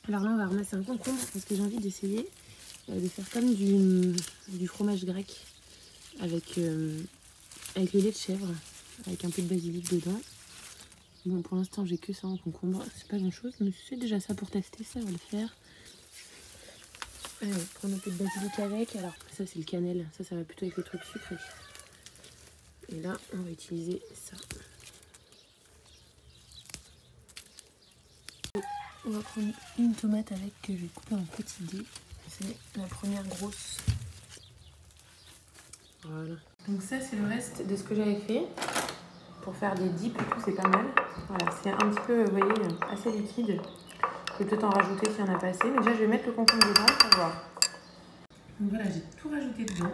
Alors là, on va ramasser un concombre parce que j'ai envie d'essayer de faire comme du fromage grec avec le lait de chèvre, avec un peu de basilic dedans. Bon, pour l'instant, j'ai que ça en concombre, c'est pas grand chose, mais c'est déjà ça pour tester, ça va le faire. Allez, prendre un peu de basilic avec. Alors, ça, c'est le cannelle, ça va plutôt avec les trucs sucrés. Et là, on va utiliser ça. On va prendre une tomate avec que je vais couper en petits dés. C'est la première grosse. Voilà. Donc ça, c'est le reste de ce que j'avais fait. Pour faire des dips et tout, c'est pas mal. Voilà, c'est un petit peu, vous voyez, assez liquide. Je peux peut-être en rajouter s'il y en a pas assez. Mais déjà, je vais mettre le concombre dedans pour voir. Donc voilà, j'ai tout rajouté dedans.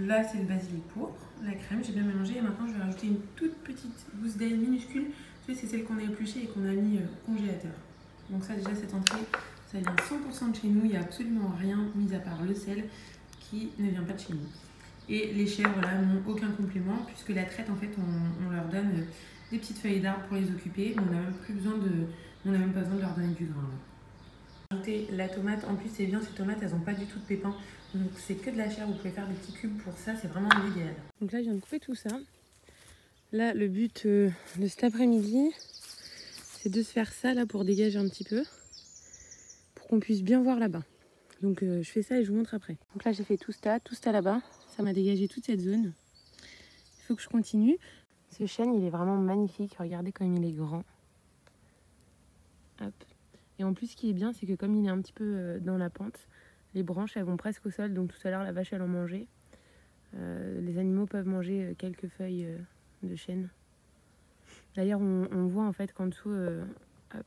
Là, c'est le basilic pourpre, la crème, j'ai bien mélangé. Et maintenant, je vais rajouter une toute petite gousse d'ail minuscule. Tu sais, c'est celle qu'on a épluchée et qu'on a mis au congélateur. Donc ça, déjà, cette entrée, ça vient 100% de chez nous. Il n'y a absolument rien, mis à part le sel, qui ne vient pas de chez nous. Et les chèvres, là, n'ont aucun complément, puisque la traite, en fait, on leur donne des petites feuilles d'arbre pour les occuper. Mais on n'a même plus besoin on n'a même pas besoin de leur donner du grain. Ajouter la tomate, en plus c'est bien, ces tomates elles n'ont pas du tout de pépins, donc c'est que de la chair, vous pouvez faire des petits cubes pour ça, c'est vraiment l'idéal. Donc là je viens de couper tout ça. Là le but de cet après-midi c'est de se faire ça là pour dégager un petit peu, pour qu'on puisse bien voir là-bas. Donc je fais ça et je vous montre après. Donc là j'ai fait tout ça là-bas, ça m'a dégagé toute cette zone. Il faut que je continue. Ce chêne il est vraiment magnifique, regardez comme il est grand. Hop. Et en plus, ce qui est bien, c'est que comme il est un petit peu dans la pente, les branches, elles vont presque au sol. Donc tout à l'heure, la vache, elle en mangeait. Les animaux peuvent manger quelques feuilles de chêne. D'ailleurs, on voit en fait qu'en dessous, hop,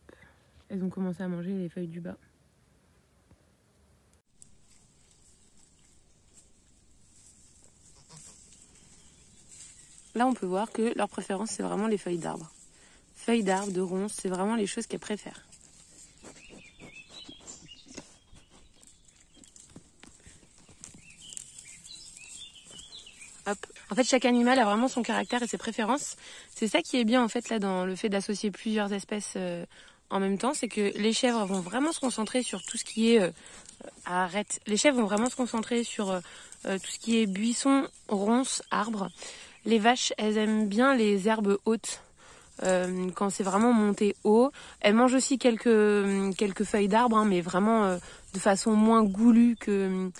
elles ont commencé à manger les feuilles du bas. Là, on peut voir que leur préférence, c'est vraiment les feuilles d'arbre. Feuilles d'arbre, de ronces, c'est vraiment les choses qu'elles préfèrent. Hop. En fait, chaque animal a vraiment son caractère et ses préférences. C'est ça qui est bien en fait là dans le fait d'associer plusieurs espèces en même temps, c'est que les chèvres vont vraiment se concentrer sur tout ce qui est arrête. Les chèvres vont vraiment se concentrer sur tout ce qui est buissons, ronces, arbres. Les vaches, elles aiment bien les herbes hautes. Quand c'est vraiment monté haut, elles mangent aussi quelques feuilles d'arbres, hein, mais vraiment de façon moins goulue que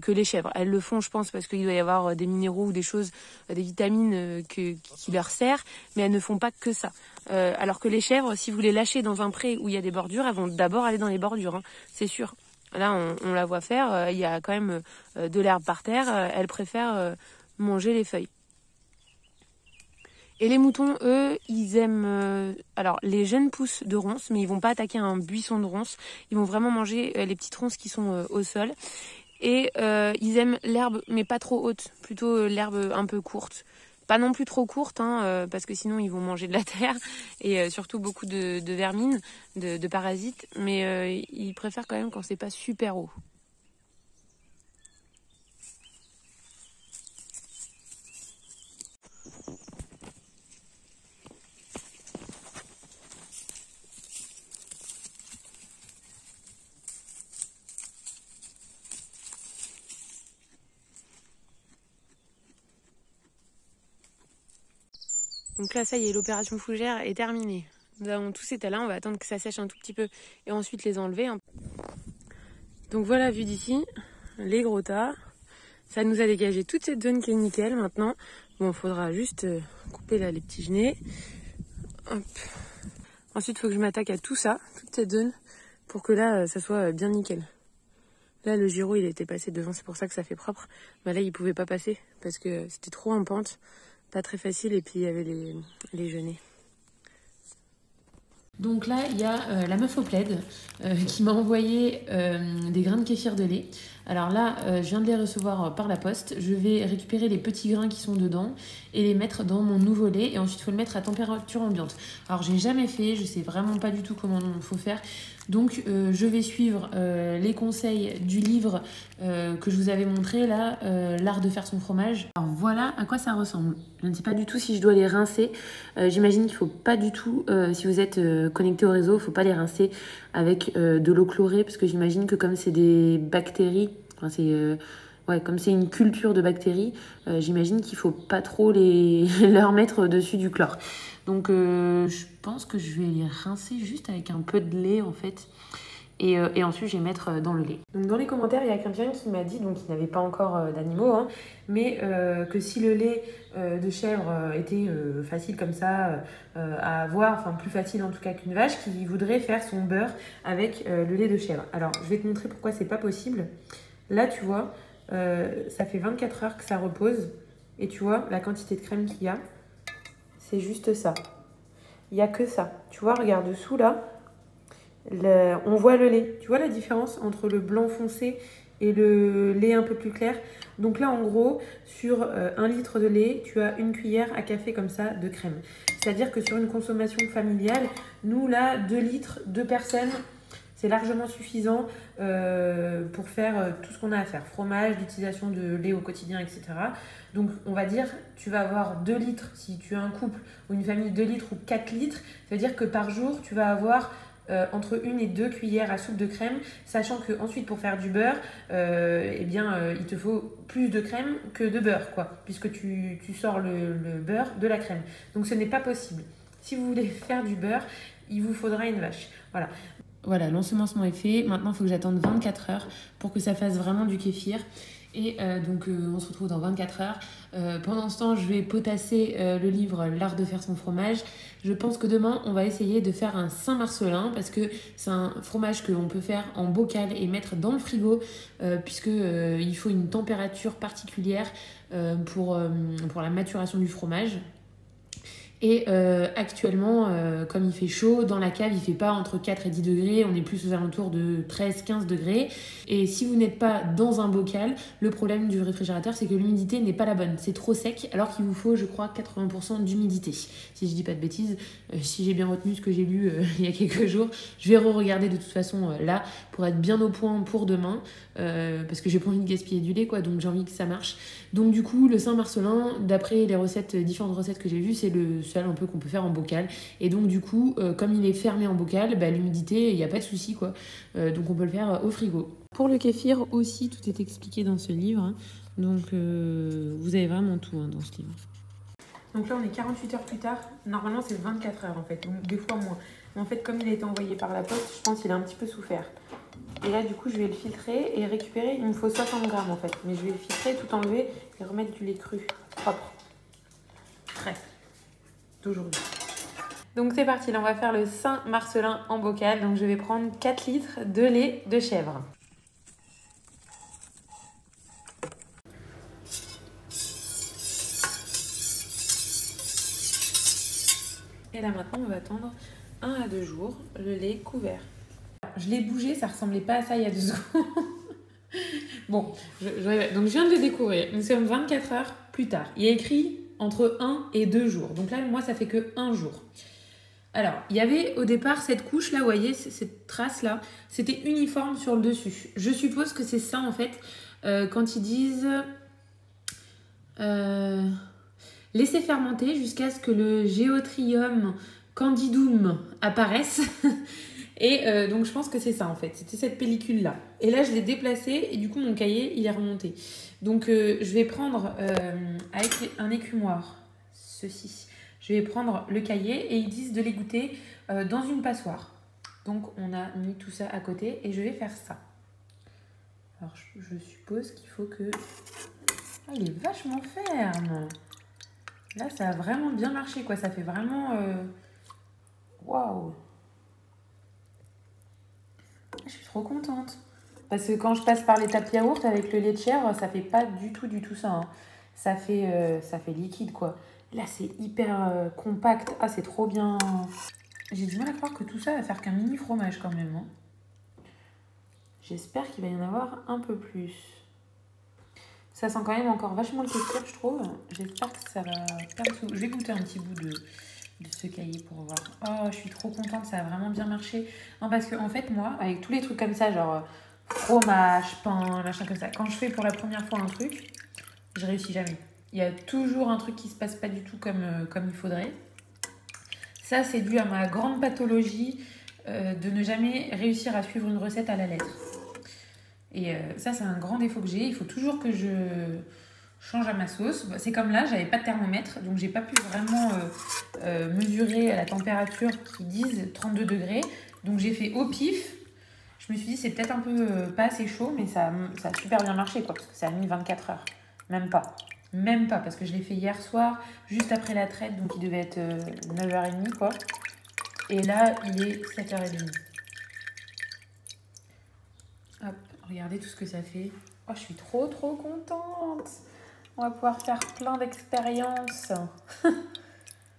les chèvres. Elles le font, je pense, parce qu'il doit y avoir des minéraux ou des choses, des vitamines qui leur servent, mais elles ne font pas que ça. Alors que les chèvres, si vous les lâchez dans un pré où il y a des bordures, elles vont d'abord aller dans les bordures, hein, c'est sûr. Là, on la voit faire, il y a quand même de l'herbe par terre, elles préfèrent manger les feuilles. Et les moutons, eux, ils aiment alors les jeunes pousses de ronces, mais ils vont pas attaquer un buisson de ronces. Ils vont vraiment manger les petites ronces qui sont au sol. Et ils aiment l'herbe, mais pas trop haute, plutôt l'herbe un peu courte. Pas non plus trop courte, hein, parce que sinon ils vont manger de la terre et surtout beaucoup de vermines, de parasites. Mais ils préfèrent quand même quand c'est pas super haut. Donc là, ça y est, l'opération fougère est terminée. Nous avons tous ces tas-là, on va attendre que ça sèche un tout petit peu et ensuite les enlever. Donc voilà, vu d'ici, les gros tas. Ça nous a dégagé toute cette zone qui est nickel maintenant. Bon, il faudra juste couper là les petits genêts. Hop. Ensuite, il faut que je m'attaque à tout ça, toute cette zone, pour que là, ça soit bien nickel. Là, le gyro, il était passé devant, c'est pour ça que ça fait propre. Mais là, il pouvait pas passer parce que c'était trop en pente. Pas très facile et puis il y avait les genêts. Donc là, il y a la meuf au plaid qui m'a envoyé des grains de kéfir de lait. Alors là, je viens de les recevoir par la poste. Je vais récupérer les petits grains qui sont dedans et les mettre dans mon nouveau lait. Et ensuite, il faut le mettre à température ambiante. Alors, j'ai jamais fait, je sais vraiment pas du tout comment il faut faire. Donc, je vais suivre les conseils du livre que je vous avais montré, là, L'art de faire son fromage. Alors, voilà à quoi ça ressemble. Je ne sais pas du tout si je dois les rincer. J'imagine qu'il ne faut pas du tout, si vous êtes connecté au réseau, il ne faut pas les rincer avec de l'eau chlorée, parce que j'imagine que comme c'est des bactéries, enfin ouais, comme c'est une culture de bactéries, j'imagine qu'il ne faut pas trop leur mettre dessus du chlore. Donc je pense que je vais les rincer juste avec un peu de lait en fait. Et ensuite, je vais mettre dans le lait. Donc, dans les commentaires, il y a quelqu'un qui m'a dit, donc il n'avait pas encore d'animaux, hein, mais que si le lait de chèvre était facile comme ça à avoir, enfin plus facile en tout cas qu'une vache, qu'il voudrait faire son beurre avec le lait de chèvre. Alors, je vais te montrer pourquoi c'est pas possible. Là, tu vois, ça fait 24 heures que ça repose. Et tu vois, la quantité de crème qu'il y a, c'est juste ça. Il n'y a que ça. Tu vois, regarde dessous là. On voit le lait. Tu vois la différence entre le blanc foncé et le lait un peu plus clair? Donc là, en gros, sur 1 litre de lait, tu as 1 cuillère à café comme ça de crème. C'est-à-dire que sur une consommation familiale, nous là, 2 litres, 2 personnes, c'est largement suffisant pour faire tout ce qu'on a à faire. Fromage, l'utilisation de lait au quotidien, etc. Donc, on va dire, tu vas avoir 2 litres, si tu as un couple ou une famille, 2 litres ou 4 litres. Ça veut dire que par jour, tu vas avoir entre 1 et 2 cuillères à soupe de crème, sachant que ensuite pour faire du beurre, il te faut plus de crème que de beurre, quoi, puisque tu sors le beurre de la crème. Donc ce n'est pas possible. Si vous voulez faire du beurre, il vous faudra une vache. Voilà. Voilà, l'ensemencement est fait. Maintenant, il faut que j'attende 24 heures pour que ça fasse vraiment du kéfir. Et donc, on se retrouve dans 24 heures. Pendant ce temps, je vais potasser le livre L'art de faire son fromage. Je pense que demain, on va essayer de faire un Saint-Marcelin parce que c'est un fromage que l'on peut faire en bocal et mettre dans le frigo puisque il faut une température particulière pour la maturation du fromage. Et actuellement, comme il fait chaud, dans la cave, il fait pas entre 4 et 10 degrés, on est plus aux alentours de 13-15 degrés. Et si vous n'êtes pas dans un bocal, le problème du réfrigérateur, c'est que l'humidité n'est pas la bonne. C'est trop sec, alors qu'il vous faut, je crois, 80% d'humidité. Si je dis pas de bêtises, si j'ai bien retenu ce que j'ai lu il y a quelques jours, je vais re-regarder de toute façon là, pour être bien au point pour demain, parce que j'ai pas envie de gaspiller du lait, quoi, donc j'ai envie que ça marche. Donc du coup, le Saint-Marcelin, d'après les recettes, différentes recettes que j'ai vues, c'est le seul un peu qu'on peut faire en bocal. Et donc du coup, comme il est fermé en bocal, l'humidité, il n'y a pas de souci, quoi. Donc on peut le faire au frigo. Pour le kéfir aussi, tout est expliqué dans ce livre. Hein. Donc vous avez vraiment tout dans ce livre. Donc là, on est 48 heures plus tard. Normalement, c'est 24 heures en fait, donc des fois moins. Mais en fait, comme il a été envoyé par la poste, je pense qu'il a un petit peu souffert. Et là, du coup, je vais le filtrer et récupérer. Il me faut 60 grammes en fait. Mais je vais le filtrer, tout enlever et remettre du lait cru, propre. Frais. D'aujourd'hui. Donc c'est parti, là on va faire le Saint-Marcelin en bocal. Donc je vais prendre 4 litres de lait de chèvre. Et là maintenant on va attendre 1 à 2 jours le lait couvert. Je l'ai bougé, ça ressemblait pas à ça il y a 2 secondes. Bon, donc je viens de le découvrir. Nous sommes 24 heures plus tard. Il y a écrit entre 1 et 2 jours. Donc là, moi, ça fait que 1 jour. Alors, il y avait au départ cette couche-là, vous voyez, cette trace-là, c'était uniforme sur le dessus. Je suppose que c'est ça, en fait, quand ils disent laissez fermenter jusqu'à ce que le Geotrium candidum apparaisse. Et donc, je pense que c'est ça, en fait. C'était cette pellicule-là. Et là, je l'ai déplacée et du coup, mon cahier, il est remonté. Donc, je vais prendre avec un écumoire, ceci. Je vais prendre le cahier et ils disent de l'égoutter dans une passoire. Donc, on a mis tout ça à côté et je vais faire ça. Alors, je suppose qu'il faut que... Ah, il est vachement ferme. Là, ça a vraiment bien marché, quoi. Ça fait vraiment... Waouh! Je suis trop contente. Parce que quand je passe par l'étape yaourt avec le lait de chèvre, ça fait pas du tout ça. Hein. Ça fait liquide, quoi. Là, c'est hyper compact. Ah, c'est trop bien. J'ai du mal à croire que tout ça va faire qu'un mini fromage quand même. Hein. J'espère qu'il va y en avoir un peu plus. Ça sent quand même encore vachement le kéfir, je trouve. J'espère que ça va faire tout. Je vais goûter un petit bout de ce cahier pour voir. Oh, je suis trop contente, ça a vraiment bien marché. Non, parce que en fait, moi, avec tous les trucs comme ça, genre fromage, pain, machin comme ça, quand je fais pour la première fois un truc, je réussis jamais. Il y a toujours un truc qui se passe pas du tout comme il faudrait. Ça, c'est dû à ma grande pathologie de ne jamais réussir à suivre une recette à la lettre. Et ça, c'est un grand défaut que j'ai. Il faut toujours que je change à ma sauce. C'est comme là, j'avais pas de thermomètre, donc j'ai pas pu vraiment mesurer la température qui disent 32 degrés. Donc j'ai fait au pif. Je me suis dit, c'est peut-être un peu pas assez chaud, mais ça a super bien marché, quoi, parce que ça a mis 24 heures. Même pas, parce que je l'ai fait hier soir, juste après la traite, donc il devait être 9h30, quoi. Et là, il est 7h30. Hop, regardez tout ce que ça fait. Oh, je suis trop contente. On va pouvoir faire plein d'expériences.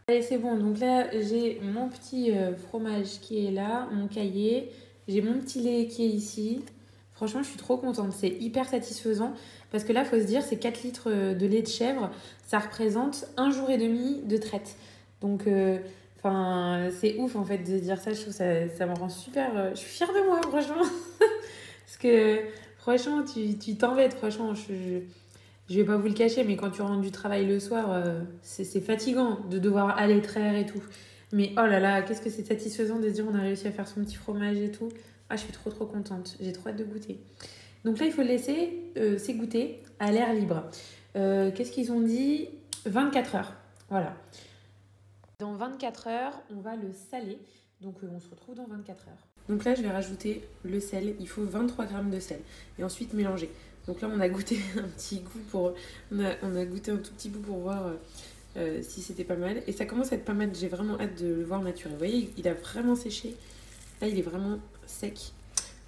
Allez, c'est bon. Donc là, j'ai mon petit fromage qui est là, mon cahier. J'ai mon petit lait qui est ici. Franchement, je suis trop contente. C'est hyper satisfaisant. Parce que là, il faut se dire, c'est 4 litres de lait de chèvre. Ça représente 1 jour et demi de traite. Donc, c'est ouf en fait de dire ça. Je trouve ça me rend super... je suis fière de moi, franchement. Parce que, franchement, tu t'embêtes. Franchement, je vais pas vous le cacher, mais quand tu rentres du travail le soir, c'est fatigant de devoir aller traire et tout. Mais oh là là, qu'est-ce que c'est satisfaisant de se dire on a réussi à faire son petit fromage et tout. Ah, je suis trop contente. J'ai trop hâte de goûter. Donc là, il faut le laisser s'égoutter à l'air libre. Qu'est-ce qu'ils ont dit ? 24 heures. Voilà. Dans 24 heures, on va le saler. Donc on se retrouve dans 24 heures. Donc là, je vais rajouter le sel. Il faut 23 grammes de sel. Et ensuite mélanger. Donc là, on a goûté un petit goût on a goûté un tout petit bout pour voir si c'était pas mal. Et ça commence à être pas mal. J'ai vraiment hâte de le voir maturer. Vous voyez, il a vraiment séché. Là, il est vraiment sec.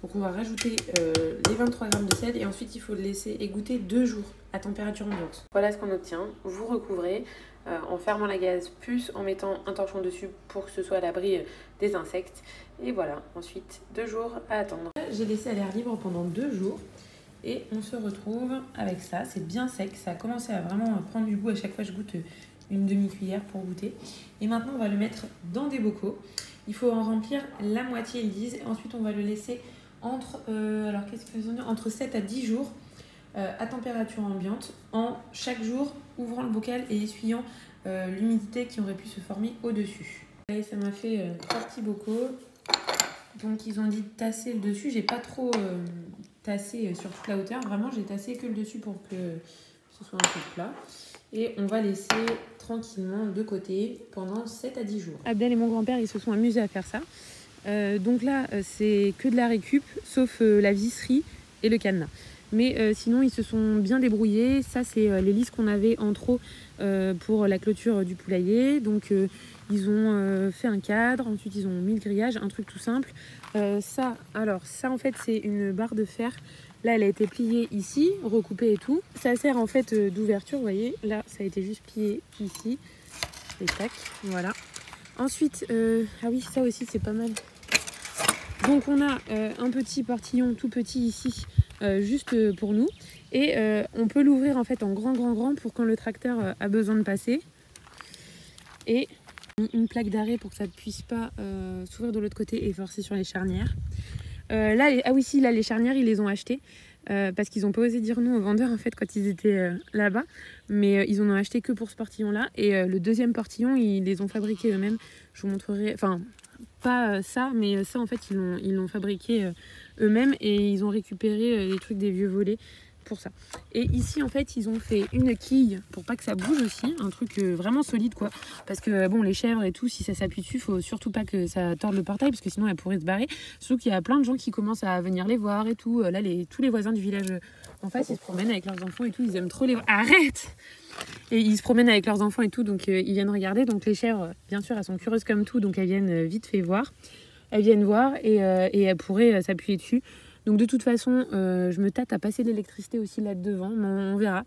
Donc on va rajouter les 23 grammes de sel. Et ensuite, il faut le laisser égoutter 2 jours à température ambiante. Voilà ce qu'on obtient. Vous recouvrez en fermant la gaz, plus en mettant un torchon dessus pour que ce soit à l'abri des insectes. Et voilà, ensuite 2 jours à attendre. J'ai laissé à l'air libre pendant 2 jours. Et on se retrouve avec ça. C'est bien sec. Ça a commencé à vraiment prendre du goût. À chaque fois, je goûte une demi-cuillère pour goûter. Et maintenant, on va le mettre dans des bocaux. Il faut en remplir la moitié, ils disent. Et ensuite, on va le laisser entre 7 à 10 jours à température ambiante, en chaque jour ouvrant le bocal et essuyant l'humidité qui aurait pu se former au-dessus. Et ça m'a fait 3 petits bocaux. Donc ils ont dit tasser le dessus. J'ai pas trop tassé sur toute la hauteur. Vraiment, j'ai tassé que le dessus pour que ce soit un peu plat. Et on va laisser tranquillement de côté pendant 7 à 10 jours. Abdel et mon grand-père, ils se sont amusés à faire ça. Donc là, c'est que de la récup, sauf la visserie et le cadenas. Mais sinon, ils se sont bien débrouillés. Ça, c'est les lisses qu'on avait en trop pour la clôture du poulailler. Donc, ils ont fait un cadre. Ensuite, ils ont mis le grillage, un truc tout simple. Ça, en fait, c'est une barre de fer. Là, elle a été pliée ici, recoupée et tout. Ça sert en fait d'ouverture, vous voyez. Là, ça a été juste plié ici. Et tac, voilà. Ensuite, ah oui, ça aussi, c'est pas mal. Donc, on a un petit portillon tout petit ici, juste pour nous. Et on peut l'ouvrir en fait en grand pour quand le tracteur a besoin de passer. Et une plaque d'arrêt pour que ça ne puisse pas s'ouvrir de l'autre côté et forcer sur les charnières. Là, les charnières, ils les ont achetées parce qu'ils n'ont pas osé dire non aux vendeurs en fait quand ils étaient là-bas. Mais ils en ont acheté que pour ce portillon-là. Et le deuxième portillon, ils les ont fabriqués eux-mêmes. Je vous montrerai, enfin, pas ça, mais ça en fait, ils l'ont fabriqué eux-mêmes et ils ont récupéré les trucs des vieux volets pour ça. Et ici en fait ils ont fait une quille pour pas que ça bouge aussi, un truc vraiment solide quoi, parce que bon les chèvres et tout, si ça s'appuie dessus, faut surtout pas que ça torde le portail parce que sinon elles pourraient se barrer. Surtout qu'il y a plein de gens qui commencent à venir les voir et tout. Là tous les voisins du village en face ils se promènent avec leurs enfants et tout, ils aiment trop les voir. Arrête! Et ils se promènent avec leurs enfants et tout, donc ils viennent regarder. Donc les chèvres bien sûr elles sont curieuses comme tout, donc elles viennent vite fait voir. Elles viennent voir et elles pourraient s'appuyer dessus. Donc de toute façon, je me tâte à passer de l'électricité aussi là devant, mais on verra.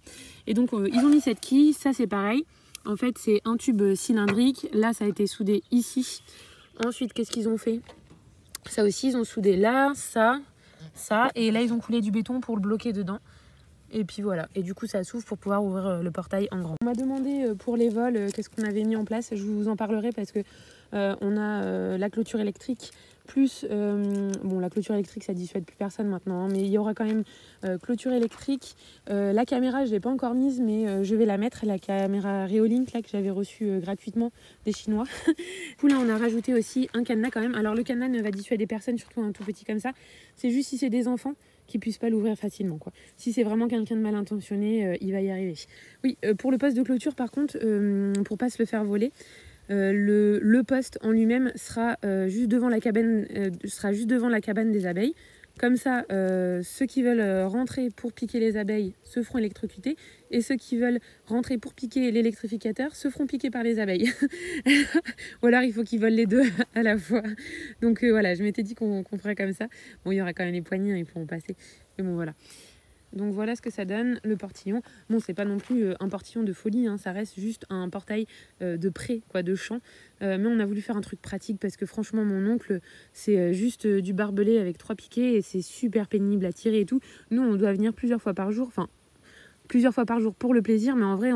Et donc ils ont mis cette quille, ça c'est pareil. En fait c'est un tube cylindrique, là ça a été soudé ici. Ensuite qu'est-ce qu'ils ont fait? Ça aussi ils ont soudé là, ça ça. Et là, ils ont coulé du béton pour le bloquer dedans. Et puis voilà, et du coup ça s'ouvre pour pouvoir ouvrir le portail en grand. On m'a demandé pour les vols qu'est-ce qu'on avait mis en place, je vous en parlerai parce que on a la clôture électrique plus, bon la clôture électrique ça dissuade plus personne maintenant, hein, mais il y aura quand même clôture électrique. La caméra je l'ai pas encore mise mais je vais la mettre, la caméra Reolink là que j'avais reçue gratuitement des Chinois. Du coup là on a rajouté aussi un cadenas quand même, alors le cadenas ne va dissuader personne, surtout un tout petit comme ça, c'est juste si c'est des enfants qui puissent pas l'ouvrir facilement quoi. Si c'est vraiment quelqu'un de mal intentionné, il va y arriver. Oui, pour le poste de clôture par contre, pour pas se le faire voler, le poste en lui-même sera juste devant la cabane, des abeilles. Comme ça, ceux qui veulent rentrer pour piquer les abeilles se feront électrocuter et ceux qui veulent rentrer pour piquer l'électrificateur se feront piquer par les abeilles. Ou alors il faut qu'ils volent les deux à la fois. Donc voilà, je m'étais dit qu'on ferait comme ça. Bon, il y aura quand même les poignées, hein, ils pourront passer. Mais bon, voilà. Donc voilà ce que ça donne, le portillon. Bon, c'est pas non plus un portillon de folie, hein, ça reste juste un portail de pré, quoi, de champ. Mais on a voulu faire un truc pratique parce que franchement, mon oncle, c'est juste du barbelé avec 3 piquets et c'est super pénible à tirer et tout. Nous, on doit venir plusieurs fois par jour, enfin plusieurs fois par jour pour le plaisir, mais en vrai,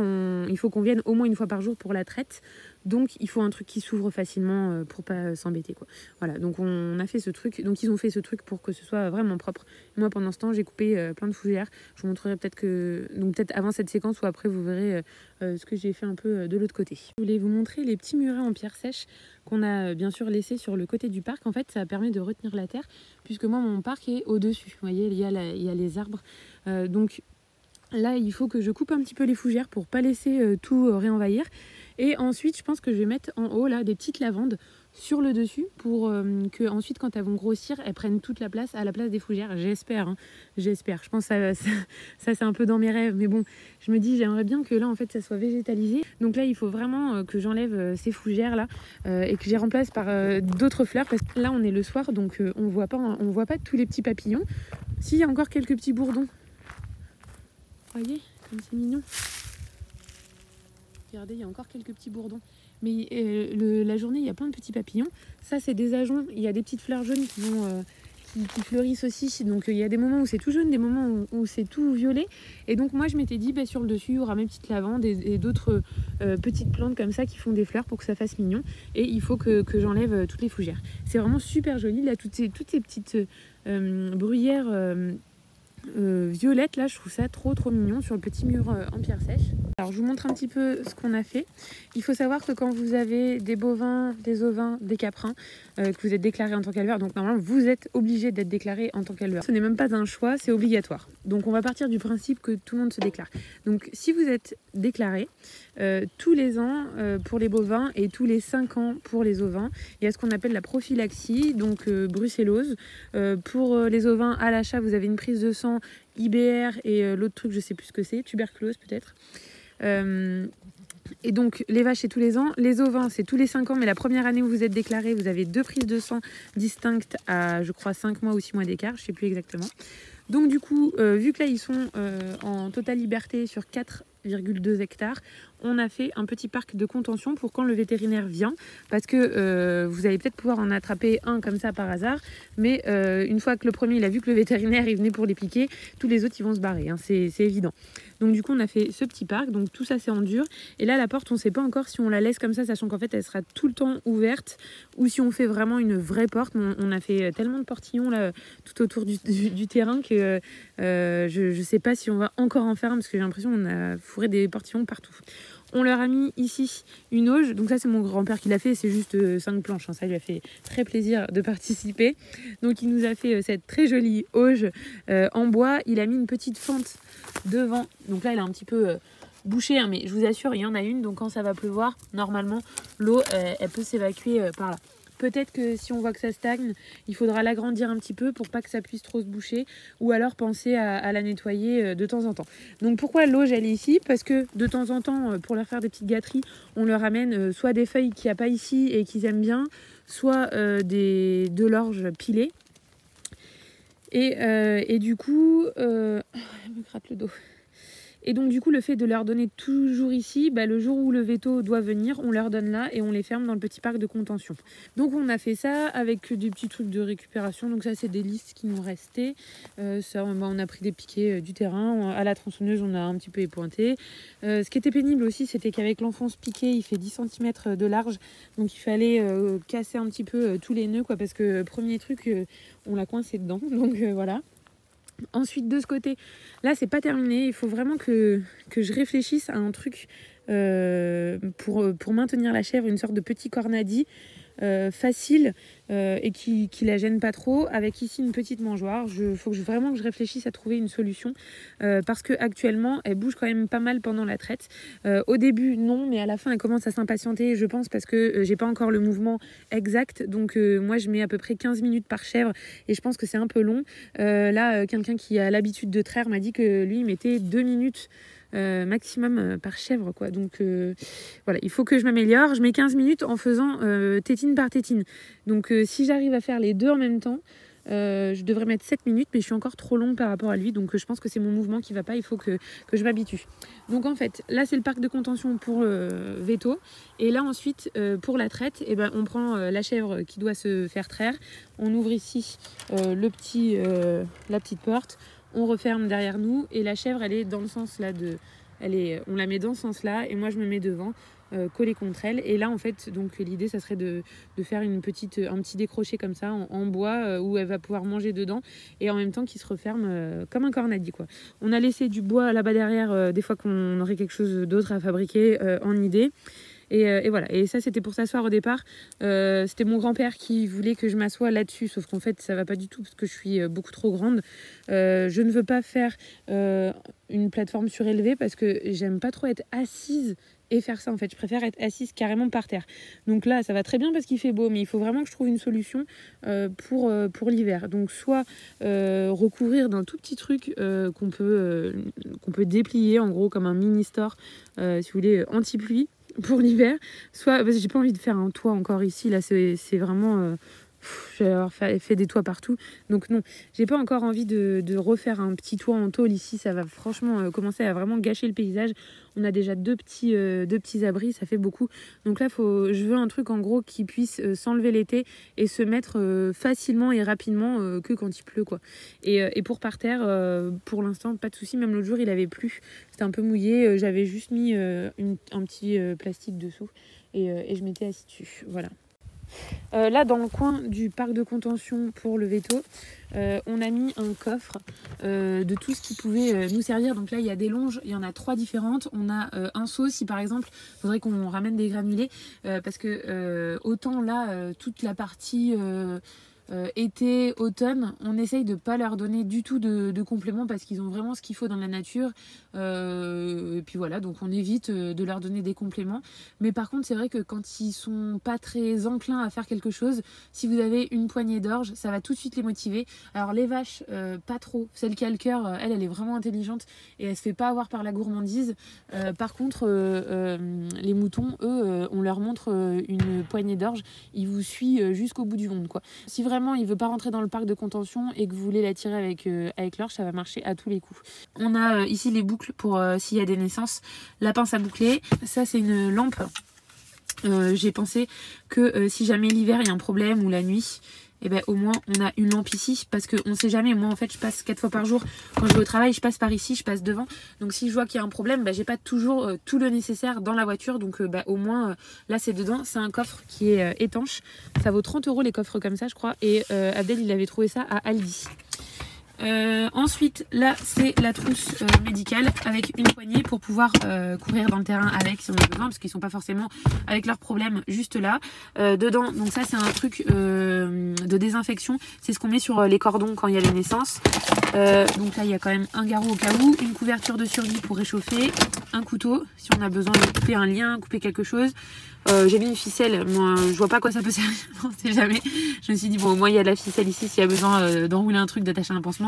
il faut qu'on vienne au moins une fois par jour pour la traite. Donc, il faut un truc qui s'ouvre facilement pour pas s'embêter, quoi. Voilà, donc on a fait ce truc. Donc, ils ont fait ce truc pour que ce soit vraiment propre. Et moi, pendant ce temps, j'ai coupé plein de fougères. Je vous montrerai peut-être peut-être avant cette séquence ou après, vous verrez ce que j'ai fait un peu de l'autre côté. Je voulais vous montrer les petits murets en pierre sèche qu'on a bien sûr laissés sur le côté du parc. En fait, ça permet de retenir la terre, puisque moi, mon parc est au-dessus. Vous voyez, il y a les arbres. Donc, là, il faut que je coupe un petit peu les fougères pour pas laisser tout réenvahir. Et ensuite, je pense que je vais mettre en haut là des petites lavandes sur le dessus pour que ensuite, quand elles vont grossir, elles prennent toute la place à la place des fougères. J'espère, hein, j'espère. Je pense que ça c'est un peu dans mes rêves. Mais bon, je me dis, j'aimerais bien que là, en fait, ça soit végétalisé. Donc là, il faut vraiment que j'enlève ces fougères là et que je les remplace par d'autres fleurs. Parce que là, on est le soir, donc on voit pas tous les petits papillons. Si, il y a encore quelques petits bourdons. Voyez, comme c'est mignon. Regardez, il y a encore quelques petits bourdons. Mais la journée, il y a plein de petits papillons. Ça, c'est des ajoncs. Il y a des petites fleurs jaunes qui fleurissent aussi. Donc, il y a des moments où c'est tout jaune, des moments où c'est tout violet. Et donc, moi, je m'étais dit, sur le dessus, il y aura mes petites lavandes et d'autres petites plantes comme ça qui font des fleurs pour que ça fasse mignon. Et il faut que j'enlève toutes les fougères. C'est vraiment super joli. Là, toutes ces petites bruyères violette là, je trouve ça trop mignon sur le petit mur en pierre sèche. Alors je vous montre un petit peu ce qu'on a fait. Il faut savoir que quand vous avez des bovins, des ovins, des caprins, que vous êtes déclaré en tant qu'éleveur, donc normalement vous êtes obligé d'être déclaré en tant qu'éleveur. Ce n'est même pas un choix, c'est obligatoire. Donc on va partir du principe que tout le monde se déclare. Donc si vous êtes déclaré, tous les ans pour les bovins et tous les 5 ans pour les ovins, il y a ce qu'on appelle la prophylaxie, donc brucellose. Pour les ovins à l'achat, vous avez une prise de sang, IBR et l'autre truc, je sais plus ce que c'est, tuberculose peut-être. Et donc les vaches c'est tous les ans, les ovins c'est tous les 5 ans, mais la première année où vous êtes déclaré, vous avez 2 prises de sang distinctes à je crois 5 mois ou 6 mois d'écart, je sais plus exactement. Donc du coup, vu que là ils sont en totale liberté sur 4,2 hectares, on a fait un petit parc de contention pour quand le vétérinaire vient, parce que vous allez peut-être pouvoir en attraper un comme ça par hasard, mais une fois que le premier il a vu que le vétérinaire est venu pour les piquer, tous les autres ils vont se barrer, hein, c'est évident. Donc du coup on a fait ce petit parc, donc tout ça c'est en dur, et là la porte on sait pas encore si on la laisse comme ça, sachant qu'en fait elle sera tout le temps ouverte, ou si on fait vraiment une vraie porte. On a fait tellement de portillons là tout autour du terrain que je sais pas si on va encore en faire un, parce que j'ai l'impression qu'on a fourré des portillons partout. On leur a mis ici une auge, donc ça c'est mon grand-père qui l'a fait, c'est juste 5 planches, hein. Ça lui a fait très plaisir de participer. Donc il nous a fait cette très jolie auge en bois, il a mis une petite fente devant, donc là elle est un petit peu bouchée, hein, mais je vous assure il y en a une, donc quand ça va pleuvoir, normalement l'eau elle peut s'évacuer par là. Peut-être que si on voit que ça stagne, il faudra l'agrandir un petit peu pour pas que ça puisse trop se boucher, ou alors penser à la nettoyer de temps en temps. Donc pourquoi l'auge elle est ici? Parce que de temps en temps, pour leur faire des petites gâteries, on leur amène soit des feuilles qu'il n'y a pas ici et qu'ils aiment bien, soit de l'orge pilée. Et du coup, elle me gratte le dos. Et donc du coup le fait de leur donner toujours ici, le jour où le veto doit venir, on leur donne là et on les ferme dans le petit parc de contention. Donc on a fait ça avec des petits trucs de récupération, donc ça c'est des listes qui nous restaient. Ça, on a pris des piquets du terrain, à la tronçonneuse on a un petit peu épointé. Ce qui était pénible aussi, c'était qu'avec l'enfonce piqué, il fait 10 cm de large, donc il fallait casser un petit peu tous les nœuds, quoi, parce que premier truc, on l'a coincé dedans, donc voilà. Ensuite de ce côté, là c'est pas terminé, il faut vraiment que je réfléchisse à un truc pour maintenir la chèvre, une sorte de petit cornadi facile et qui la gêne pas trop, avec ici une petite mangeoire. Faut vraiment que je réfléchisse à trouver une solution parce que actuellement elle bouge quand même pas mal pendant la traite. Au début non, mais à la fin elle commence à s'impatienter, je pense, parce que j'ai pas encore le mouvement exact, donc moi je mets à peu près 15 minutes par chèvre et je pense que c'est un peu long. Là quelqu'un qui a l'habitude de traire m'a dit que lui il mettait 2 minutes maximum par chèvre, quoi. Donc voilà, il faut que je m'améliore. Je mets 15 minutes en faisant tétine par tétine. Donc si j'arrive à faire les deux en même temps, je devrais mettre 7 minutes, mais je suis encore trop longue par rapport à lui, donc je pense que c'est mon mouvement qui va pas, il faut que je m'habitue. Donc en fait, là c'est le parc de contention pour veto, et là ensuite pour la traite, on prend la chèvre qui doit se faire traire, on ouvre ici la petite porte, on referme derrière nous, et la chèvre elle est dans le sens là on la met dans ce sens là, et moi je me mets devant, collée contre elle. Et là en fait, donc l'idée ça serait de faire un petit décroché comme ça en bois où elle va pouvoir manger dedans, et en même temps qui se referme comme un cornadi, quoi. On a laissé du bois là-bas derrière, des fois qu'on aurait quelque chose d'autre à fabriquer en idée. Et voilà, et ça c'était pour s'asseoir au départ. C'était mon grand-père qui voulait que je m'assoie là-dessus, sauf qu'en fait ça va pas du tout parce que je suis beaucoup trop grande. Je ne veux pas faire une plateforme surélevée parce que j'aime pas trop être assise et faire ça, en fait. Je préfère être assise carrément par terre. Donc là ça va très bien parce qu'il fait beau, mais il faut vraiment que je trouve une solution pour l'hiver. Donc soit recouvrir d'un tout petit truc qu'on peut déplier en gros comme un mini store, si vous voulez, anti-pluie pour l'hiver, soit parce que j'ai pas envie de faire un toit encore ici, là c'est vraiment je vais avoir fait des toits partout, donc non, j'ai pas encore envie de refaire un petit toit en tôle ici. Ça va franchement commencer à vraiment gâcher le paysage. On a déjà deux petits abris, ça fait beaucoup, donc là je veux un truc en gros qui puisse s'enlever l'été et se mettre facilement et rapidement que quand il pleut, quoi. Et pour par terre, pour l'instant pas de souci. Même l'autre jour il avait plu, c'était un peu mouillé, j'avais juste mis un petit plastique dessous et je m'étais assise dessus, voilà. Là dans le coin du parc de contention pour le veto, on a mis un coffre de tout ce qui pouvait nous servir. Donc là il y a des longes, il y en a 3 différentes. On a un seau si par exemple il faudrait qu'on ramène des granulés, parce que autant là toute la partie été, automne, on essaye de pas leur donner du tout de compléments parce qu'ils ont vraiment ce qu'il faut dans la nature, et puis voilà, donc on évite de leur donner des compléments. Mais par contre c'est vrai que quand ils sont pas très enclins à faire quelque chose, si vous avez une poignée d'orge, ça va tout de suite les motiver. Alors les vaches pas trop, celle qui a le cœur, elle est vraiment intelligente et elle se fait pas avoir par la gourmandise. Par contre les moutons, eux, on leur montre une poignée d'orge, ils vous suivent jusqu'au bout du monde, quoi. Si vraiment il veut pas rentrer dans le parc de contention et que vous voulez l'attirer avec l'orge, ça va marcher à tous les coups. On a ici les boucles pour s'il y a des naissances, la pince à boucler. Ça c'est une lampe. J'ai pensé que si jamais l'hiver il y a un problème ou la nuit, et au moins on a une lampe ici, parce qu'on sait jamais. Moi en fait je passe 4 fois par jour quand je vais au travail, je passe par ici, je passe devant, donc si je vois qu'il y a un problème, j'ai pas toujours tout le nécessaire dans la voiture, donc au moins là c'est dedans. C'est un coffre qui est étanche, ça vaut 30 € les coffres comme ça je crois, et Abdel il avait trouvé ça à Aldi. Ensuite là c'est la trousse médicale avec une poignée pour pouvoir courir dans le terrain avec si on a besoin, parce qu'ils sont pas forcément avec leurs problèmes juste là dedans. Donc ça c'est un truc de désinfection, c'est ce qu'on met sur les cordons quand il y a les naissances. Donc là il y a quand même un garrot au cas où, une couverture de survie pour réchauffer, un couteau si on a besoin de couper un lien, couper quelque chose. J'ai mis une ficelle, moi je vois pas à quoi ça peut servir, on sait jamais. Je me suis dit bon au moins il y a de la ficelle ici s'il y a besoin d'enrouler un truc, d'attacher un pansement.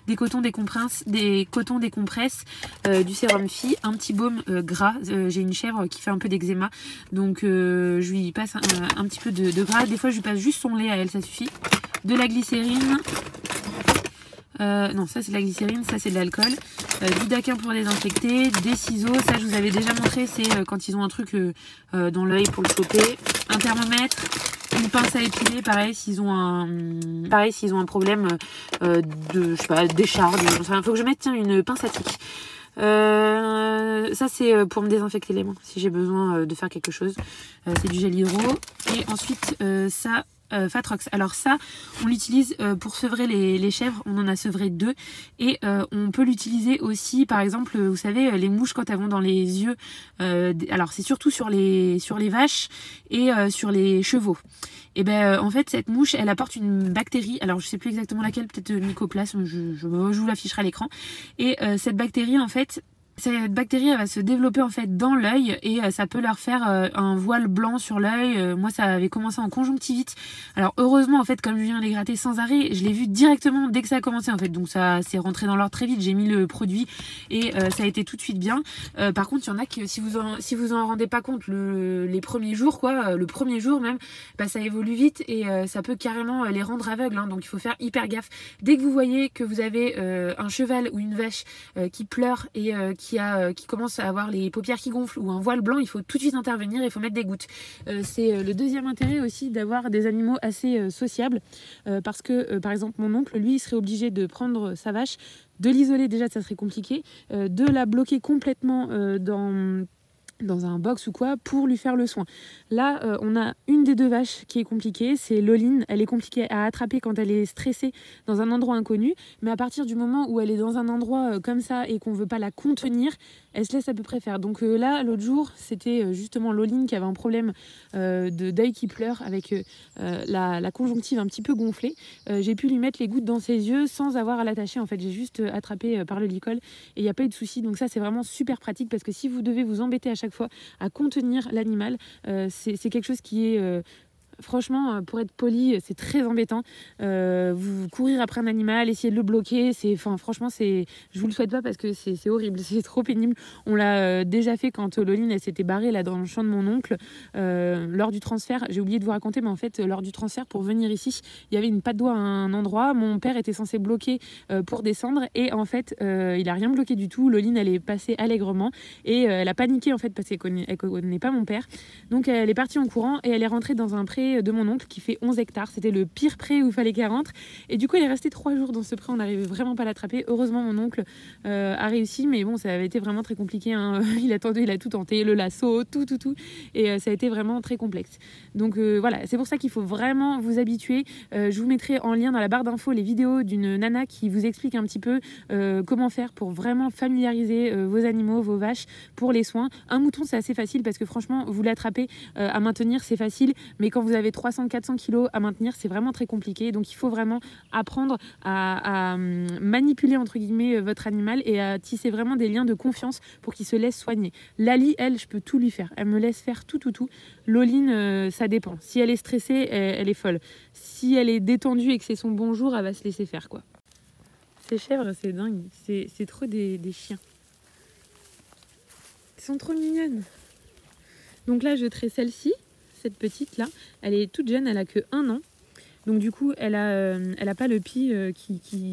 Des cotons, des compresses, du sérum Phi, un petit baume gras. J'ai une chèvre qui fait un peu d'eczéma, donc je lui passe un petit peu de gras. Des fois je lui passe juste son lait à elle, ça suffit. De la glycérine. Non, ça c'est de la glycérine, ça c'est de l'alcool. Du daquin pour désinfecter, des ciseaux, ça je vous avais déjà montré, c'est quand ils ont un truc dans l'œil pour le choper. Un thermomètre, une pince à épiler, pareil s'ils ont un problème de, je sais pas, d'écharde. Il faut que je mette tiens, une pince à tic. Ça c'est pour me désinfecter les mains si j'ai besoin de faire quelque chose. C'est du gel hydro. Et ensuite ça... Fatrox. Alors ça, on l'utilise pour sevrer les chèvres. On en a sevré 2 et on peut l'utiliser aussi, par exemple, vous savez, les mouches quand elles vont dans les yeux. Alors c'est surtout sur les vaches et sur les chevaux. Et ben en fait cette mouche, elle apporte une bactérie. Alors je sais plus exactement laquelle, peut-être mycoplasme. Je vous l'afficherai à l'écran. Et cette bactérie en fait. Cette bactérie elle va se développer en fait dans l'œil et ça peut leur faire un voile blanc sur l'œil. Moi ça avait commencé en conjonctivite. Alors heureusement en fait comme je viens les gratter sans arrêt, je l'ai vu directement dès que ça a commencé en fait. Donc ça s'est rentré dans l'ordre très vite. J'ai mis le produit et ça a été tout de suite bien. Par contre il y en a que si vous en rendez pas compte les premiers jours quoi, le premier jour même, bah, ça évolue vite et ça peut carrément les rendre aveugles. Hein, donc il faut faire hyper gaffe. Dès que vous voyez que vous avez un cheval ou une vache qui pleure et qui commence à avoir les paupières qui gonflent ou un voile blanc, il faut tout de suite intervenir, il faut mettre des gouttes. C'est le deuxième intérêt aussi d'avoir des animaux assez sociables parce que par exemple mon oncle, lui, il serait obligé de prendre sa vache, de l'isoler, déjà ça serait compliqué, de la bloquer complètement dans un box ou quoi pour lui faire le soin. Là, on a une des 2 vaches qui est compliquée, c'est Loline. Elle est compliquée à attraper quand elle est stressée dans un endroit inconnu, mais à partir du moment où elle est dans un endroit comme ça et qu'on veut pas la contenir, elle se laisse à peu près faire. Donc là, l'autre jour, c'était justement Loline qui avait un problème d'œil qui pleure avec la conjonctive un petit peu gonflée. J'ai pu lui mettre les gouttes dans ses yeux sans avoir à l'attacher. En fait, j'ai juste attrapé par le licol et il n'y a pas eu de souci. Donc ça, c'est vraiment super pratique parce que si vous devez vous embêter à chaque fois à contenir l'animal, c'est quelque chose qui est franchement, pour être poli, c'est très embêtant. Vous courir après un animal, essayer de le bloquer, franchement, je vous le souhaite pas parce que c'est horrible, c'est trop pénible. On l'a déjà fait quand Loline elle s'était barrée là dans le champ de mon oncle lors du transfert. J'ai oublié de vous raconter, mais en fait, lors du transfert pour venir ici, il y avait une patte d'oie à un endroit. Mon père était censé bloquer pour descendre et en fait, il a rien bloqué du tout. Loline elle est passée allègrement et elle a paniqué en fait parce qu'elle connaît pas mon père. Donc elle est partie en courant et elle est rentrée dans un pré de mon oncle qui fait 11 hectares. C'était le pire pré où il fallait qu'elle rentre. Et du coup, elle est restée 3 jours dans ce pré. On n'arrivait vraiment pas à l'attraper. Heureusement, mon oncle a réussi. Mais bon, ça avait été vraiment très compliqué. Hein. Il a tout tenté. Le lasso, tout. Et ça a été vraiment très complexe. Donc voilà, c'est pour ça qu'il faut vraiment vous habituer. Je vous mettrai en lien dans la barre d'infos les vidéos d'une nana qui vous explique un petit peu comment faire pour vraiment familiariser vos animaux, vos vaches pour les soins. Un mouton, c'est assez facile parce que franchement, vous l'attrapez à maintenir, c'est facile. Mais quand vous avez 300-400 kilos à maintenir, c'est vraiment très compliqué. Donc il faut vraiment apprendre à manipuler entre guillemets votre animal et à tisser vraiment des liens de confiance pour qu'il se laisse soigner. Lali, elle, je peux tout lui faire. Elle me laisse faire tout. Loline, ça dépend. Si elle est stressée, elle est folle. Si elle est détendue et que c'est son bon jour, elle va se laisser faire quoi. Ces chèvres, c'est dingue. C'est trop des chiens. Elles sont trop mignonnes. Donc là, je traite celle-ci. Cette petite là, elle est toute jeune, elle a que 1 an. Donc du coup, elle a pas le pis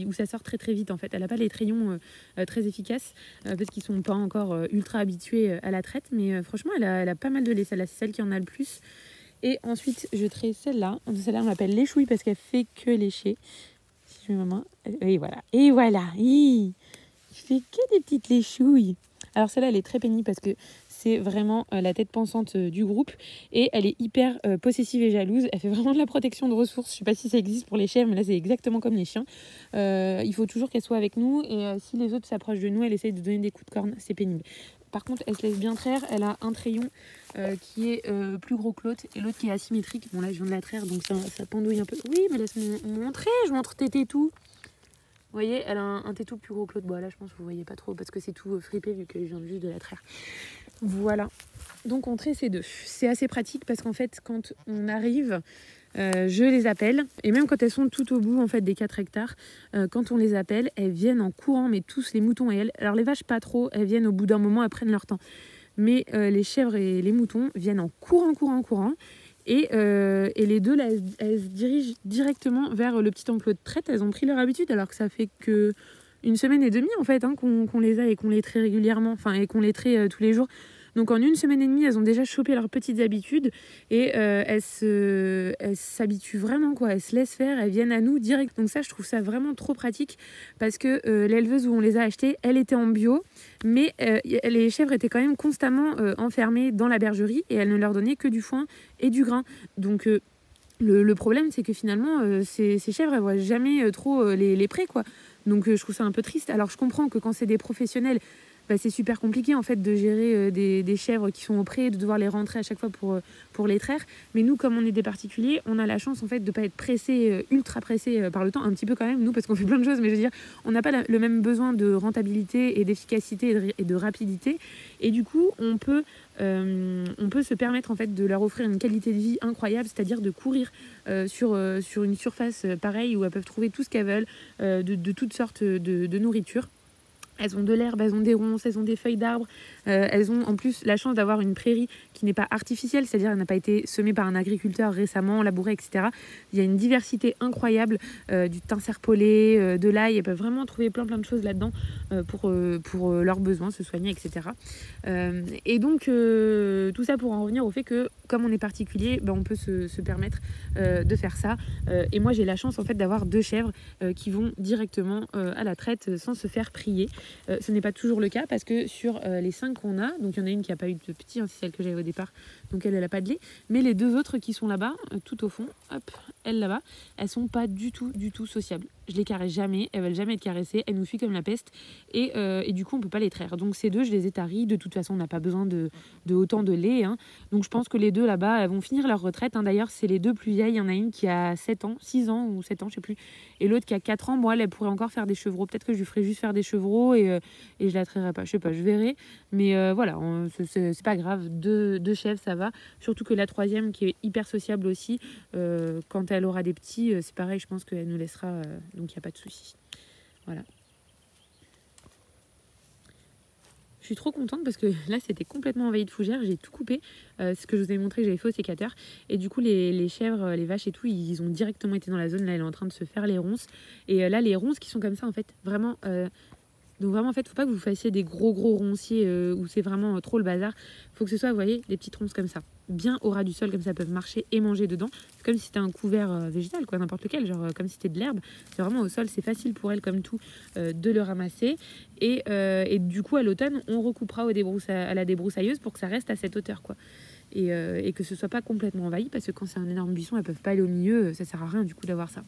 où ça sort très très vite en fait. Elle a pas les trayons très efficaces parce qu'ils sont pas encore ultra habitués à la traite. Mais franchement, elle a pas mal de lait. C'est celle qui en a le plus. Et ensuite, je traite celle-là. Celle-là, on l'appelle léchouille parce qu'elle fait que lécher. Si je mets ma main, et voilà. Je fais que des petites léchouilles. Alors celle-là, elle est très pénible parce que c'est vraiment la tête pensante du groupe et elle est hyper possessive et jalouse. Elle fait vraiment de la protection de ressources. Je sais pas si ça existe pour les chèvres, mais là c'est exactement comme les chiens. Il faut toujours qu'elle soit avec nous et si les autres s'approchent de nous, elle essaye de donner des coups de corne. C'est pénible. Par contre, elle se laisse bien traire. Elle a un trayon qui est plus gros que l'autre et l'autre qui est asymétrique. Bon là, je viens de la traire, donc ça pendouille un peu. Oui, mais laisse-moi montrer. Je montre tes tétous. Vous voyez, elle a un tétou plus gros que l'autre. Bon, là, je pense que vous voyez pas trop parce que c'est tout fripé vu que je viens juste de la traire. Voilà. Donc, on traite ces 2. C'est assez pratique parce qu'en fait, quand on arrive, je les appelle. Et même quand elles sont tout au bout en fait, des 4 hectares, quand on les appelle, elles viennent en courant, mais tous les moutons et elles. Alors, les vaches, pas trop. Elles viennent au bout d'un moment, elles prennent leur temps. Mais les chèvres et les moutons viennent en courant. Et les deux, là, elles se dirigent directement vers le petit enclos de traite. Elles ont pris leur habitude, alors que ça fait que 1 semaine et demie, en fait, hein, qu'on les a et qu'on les traite régulièrement, enfin, et qu'on les traite tous les jours. Donc en 1 semaine et demie, elles ont déjà chopé leurs petites habitudes et elles s'habituent vraiment, quoi. Elles se laissent faire, elles viennent à nous direct. Donc ça, je trouve ça vraiment trop pratique parce que l'éleveuse où on les a achetées, elle était en bio, mais les chèvres étaient quand même constamment enfermées dans la bergerie et elle ne leur donnait que du foin et du grain. Donc le problème, c'est que finalement, ces chèvres, elles voient jamais trop les prés, quoi. Donc je trouve ça un peu triste. Alors je comprends que quand c'est des professionnels, bah, c'est super compliqué en fait de gérer des chèvres qui sont au pré, de devoir les rentrer à chaque fois pour les traire. Mais nous, comme on est des particuliers, on a la chance en fait de pas être pressé, ultra pressé par le temps, un petit peu quand même, nous, parce qu'on fait plein de choses, mais je veux dire, on n'a pas le même besoin de rentabilité et d'efficacité et de rapidité. Et du coup, on peut se permettre en fait de leur offrir une qualité de vie incroyable, c'est-à-dire de courir sur une surface pareille où elles peuvent trouver tout ce qu'elles veulent, de toutes sortes de nourriture. Elles ont de l'herbe, elles ont des ronces, elles ont des feuilles d'arbres. Elles ont en plus la chance d'avoir une prairie qui n'est pas artificielle, c'est-à-dire elle n'a pas été semée par un agriculteur récemment, labourée, etc. Il y a une diversité incroyable, du thym serpollet, de l'ail. Elles peuvent vraiment trouver plein de choses là-dedans pour leurs besoins, se soigner, etc. Et donc tout ça pour en revenir au fait que comme on est particulier, ben, on peut se permettre de faire ça. Et moi j'ai la chance en fait d'avoir 2 chèvres qui vont directement à la traite sans se faire prier. Ce n'est pas toujours le cas parce que sur les 5 qu'on a, donc il y en a une qui n'a pas eu de petit, hein, c'est celle que j'avais au départ, donc elle n'a pas de lait, mais les 2 autres qui sont là-bas, tout au fond, hop, elles là-bas, elles sont pas du tout sociables. Je les caresse jamais, elles veulent jamais être caressées, elles nous fuient comme la peste et du coup on peut pas les traire. Donc ces 2, je les ai taries, de toute façon on n'a pas besoin de autant de lait, hein. Donc je pense que les 2 là-bas, elles vont finir leur retraite, hein. D'ailleurs c'est les 2 plus vieilles, il y en a une qui a 7 ans, 6 ans ou 7 ans, je sais plus, et l'autre qui a 4 ans. Moi elle pourrait encore faire des chevreaux, peut-être que je lui ferai juste faire des chevreaux et je la traiterai pas, je sais pas, je verrai, mais voilà, c'est pas grave, 2 chèvres ça va, surtout que la 3e qui est hyper sociable aussi, quand elle aura des petits, c'est pareil, je pense qu'elle nous laissera, donc il n'y a pas de souci. Voilà. Je suis trop contente parce que là c'était complètement envahi de fougères, j'ai tout coupé, ce que je vous ai montré que j'avais fait au sécateur, et du coup les chèvres, les vaches et tout, ils ont directement été dans la zone. Là elle est en train de se faire les ronces, et là les ronces qui sont comme ça en fait, vraiment... Donc vraiment en fait faut pas que vous fassiez des gros ronciers où c'est vraiment trop le bazar. Faut que ce soit, vous voyez, des petites ronces comme ça, bien au ras du sol, comme ça, peuvent marcher et manger dedans. C'est comme si c'était un couvert végétal, quoi, n'importe lequel, genre comme si c'était de l'herbe. C'est vraiment au sol, c'est facile pour elles comme tout de le ramasser. Et du coup à l'automne on recoupera à la débroussailleuse pour que ça reste à cette hauteur, quoi. Et que ce soit pas complètement envahi, parce que quand c'est un énorme buisson elles peuvent pas aller au milieu, ça sert à rien du coup d'avoir ça.